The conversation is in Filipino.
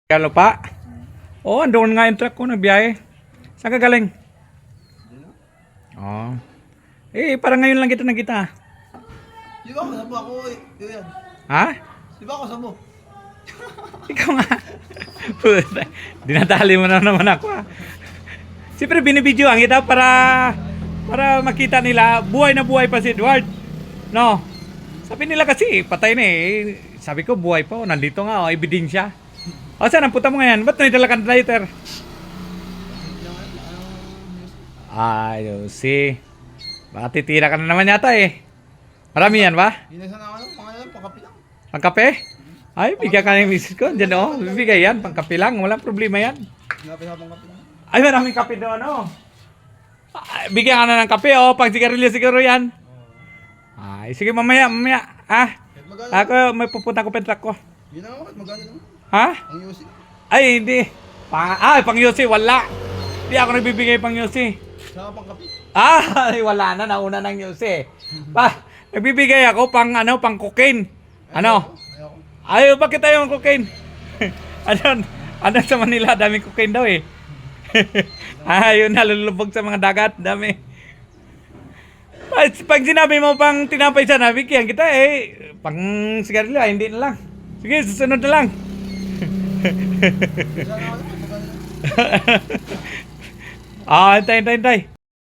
Kalo pa? Oo, andun nga yung truck ko, nagbiyahe. Saan ka galing? Oo. Parang ngayon lang kita nakita. Di ba kasama ako eh? Yan. Ha? Di ba kasama? Ikaw nga. Puta, dinadali mo na naman ako ha. Siyempre binibidyoan kita para makita nila buhay na buhay pa si Edward. No? Sabi nila kasi patay na eh. Sabi ko buhay pa, nandito nga, ebidensya. O saan ang puta mo ngayon? Ba't naitala ka ng lighter? Si. Baka titira ka na naman yata eh. Marami yan ba? Ginasa na mga yan, pangkapi lang. Pangkape? Ay, bigyan ka ng misis ko. Diyan o, bibigay yan. Pangkape lang. Walang problema yan. Ginapin na pangkapi lang. Ay, maraming kape doon o. Bigyan ka na ng kape o. Pang sigarilyo siguro yan. Ay, sige mamaya. Ah, Kahit magana. ako may pupunta ko pentrak ko. Yun na nga, kahit magana naman. Ha? Ang Yossi. Ay, hindi. Pang Yossi, wala. Hindi ako nagbibigay pang Yossi. Saka pangkapi. Ay, wala na. Nauna ng Yossi. Nagbibigay ako pang cocaine. Ano? Ayoko. Ay, bakit tayo ang cocaine? ano sa Manila, daming cocaine daw eh. Yun nalulubog sa mga dagat, dami. Pag sinabi mo pang tinapay sa nabigyan kita eh, pang sigarilyo, hindi na lang. Sige, susunod na lang. Ginasa na nga, kahit magana lang. Hintay.